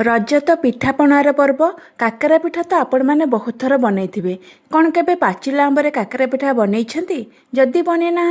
रज तो पिठापणार पर्व काकरा पिठा तो आपण मैंने बहुत थर बनई कौन के पाचिला आंबर काकरा पिठा बनई जदि बन ना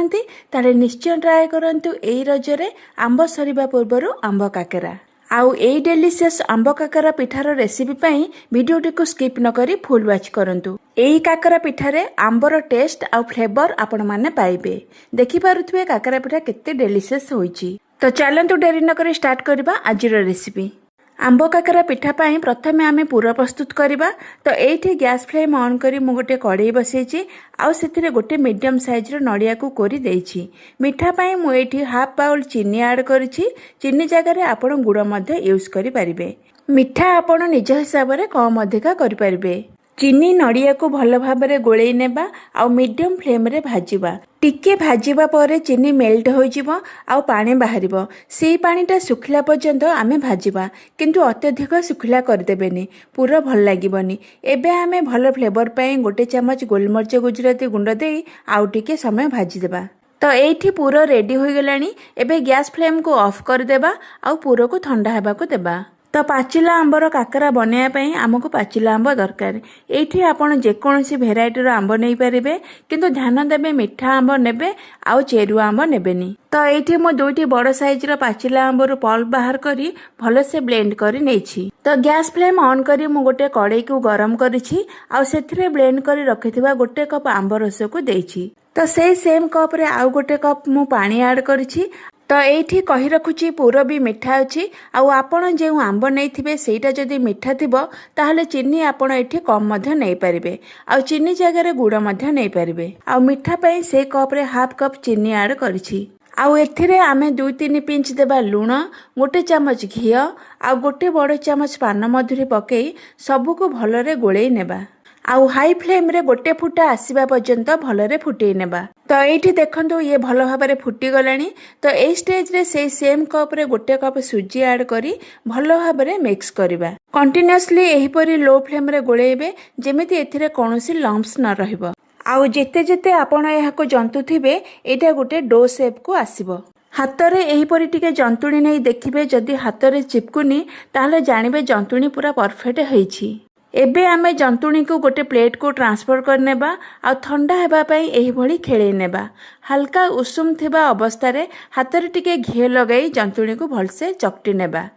ताले निश्चय ट्राए करंतु एई रजरे आंब सरीबा पूर्व आंब काकरा आउ एई डेलीशियस आंब काकरा पिठार रेसिपी पाई वीडियोटी को स्किप न करी फुल वॉच करंतु। एई काकरा पिठारे आंबर टेस्ट आउ फ्लेवर आपण माने पाइबे। देखि पारुथुबे काकरा पिठा केते डेलीशियस होईची। तो चलंतु डेरी न करी स्टार्ट करबा आजिर रेसिपी। आंब काकरा पिठा पाई प्रथमे आमे पूरा प्रस्तुत करबा। तो एठी गैस फ्लेम ऑन करी मु गोटे कढ़ई बसैची आउ सेथिरे गोटे मीडियम साइज रो नड़िया को कोरी देइछि। मिठा पाई मु एठी हाफ बाउल चीनी ऐड करिछि। चीनी जगह रे आपण गुड़ मध्य यूज करि परिबे। मिठा आपण निज हिसाब रे कम अधिका करि परिबे। चीनी नड़िया को भल भाबरे गोळेई नेबा आउ मीडियम फ्लेम रे भाजिबा। टिके भाजिबा परे चीनी मेल्ट होइजिबो आउ पानी बाहरिबो। सेई पानीटा सुखिला पर्यंत आमे भाजिबा किंतु अत्यधिक सुखिला करदेबेनी, पूरा भल लागिबोनी। एबे आमे भल फ्लेवर पई गोटे चमच गोलमरिच गुजराती गुंड देई आउ टिके समय भाजी देबा। तो एठी पूरा रेडी होई गलानी। एबे गैस फ्लेम को ऑफ कर देबा आउ पूरा को ठंडा हेबा को देबा। तो पाचिला आंबर काकरा बनैया आमको पाचिला आंब दरकार। एठी आपण जेकोसी भेराइटी रो आंब नहीं पारिबे किंतु ध्यान देबे मिठा आंब नेबे आउ चेरुआ आंब नेबेनी। तो एठी मो दुईटी बड़ साइज रो पाचिला आंबर पल्प बाहर करी भल से ब्लेंड करी नेछि। तो गैस फ्लेम ऑन करी मु गोटे कढ़ई को गरम करिछि आउ सेथिरे ब्लेंड करी रखिथिबा गोटे कप आंब रस को देछि। तो से सेम कप रे आउ गोटे कप मु पानी ऐड करिछि। तो एठी कही रखुची पूरा भी मिठा अच्छी आउ आपण जे आंब नहीं सेटा जदि मिठा थिबो ताहले चीनी आपण एठी कम मध्य नहीं पारिबे आउ चीनी जगह रे गुड़ मध्य नहीं पारिबे। आउ मिठा पई से कप रे हाफ कप चीनी ऐड करिछि। आउ एथिरे आमे 2-3 पिंच देबा लूण, गोटे चमच घी आउ गोटे बड़ चमच पान मधुरी पकई सबु को भलरे गोळेई नेबा। आउ हाई फ्लेम रे गोटे फुटा आसीबा पर्यंत भलरे फुटेई नेबा। तो एठी देखंतु ये भल भाबरे फुटी गलानी। तो ए स्टेज रे से सेम कप रे गोटे कप सुजी ऐड करी भल भाबरे मिक्स करिबा। कंटीन्यूअसली एही परी लो फ्लेम रे गोळेइबे जेमिति एथिरे कोनोसी लम्प्स न रहिबो। आउ जेते जेते आपण एहाको जंतुथिबे एटा गोटे डो शेप को आसीबो। हातरे एही परी टिके जंतुणी नै देखिबे जदि हातरे चिपकुनी ताहले जानिबे जंतुणी पूरा परफेक्ट होईछि। एबे आमे जंतुणी को गोटे प्लेट को ट्रांसफर कर नेबा आ ठंडा हेबा पई एही भली खेळेई नेबा। हल्का उषुम थिबा अवस्था रे हातरे टिके घी लगाई जंतुणी को भलसे चकटी नेबा।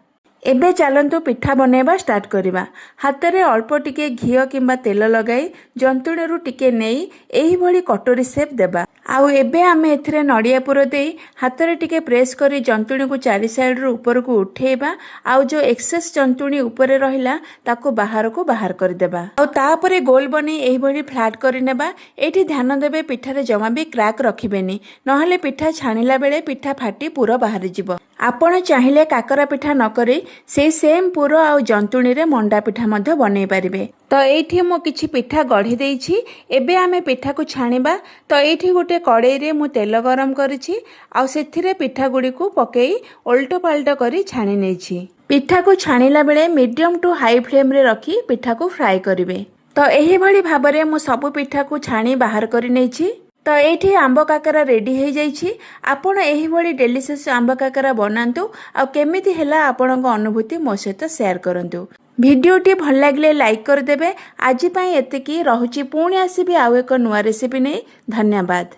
एबे चलंतु पिठा बनेबा स्टार्ट करिबा। हातरे अल्प टिके घी किंबा तेल लगाई जंतुणी रु टिके नेई एही भली कटोरी शेप देबा। आउ एबे आमे एथिरे नड़िया पुर देई हातरे टिके प्रेस करी जंतुणी को चारि साइड रु ऊपर को उठेबा। आउ जो एक्सेस जंतुणी ऊपर रहिला ताको बाहर कर देबा। आउ तापरे गोल बनी एही भली फ्लैट करि नेबा। एठी ध्यान देबे पिठारे जमा भी क्रैक रखिबेनी, नहले पिठा छाणिला बेले पिठा फाटी पूरा बाहर जिवो। आपण चाहिले काकरा पिठा न करी से सेम पूरा आउ जंतुणी रे मंडा पिठा मध्य बनै पारिबे। तो एठी मो किछि पिठा गढ़ी देइछि। एबे आमे पिठा को छाणिबा। तो एठी गोटे कड़ाई रे मु तेल गरम करिछि आउ सेथिरे पिठा गुडी को पकेई उल्टो पाल्टो करी छाणी नेछि। पिठा को छाणिला बेले मीडियम टू हाई फ्लेम रे रखी पिठा को फ्राई करिवे। तो एही भली भाबरे मु सब पिठा को छाणी बाहर करि नेछि। तो एठी आंब काकरा रेडी हो जाइछि। आपण एही भली डेलीशियस आंब काकरा बनांतु आ केमिति हैला आपणक अनुभूति मो सहित शेयर करंतु। भिडियोटी भल लागले लाइक कर देबे। आज पई एतिकी रहुछि, पुणी आसीबी आउ एक नुवा रेसिपी नै। धन्यवाद।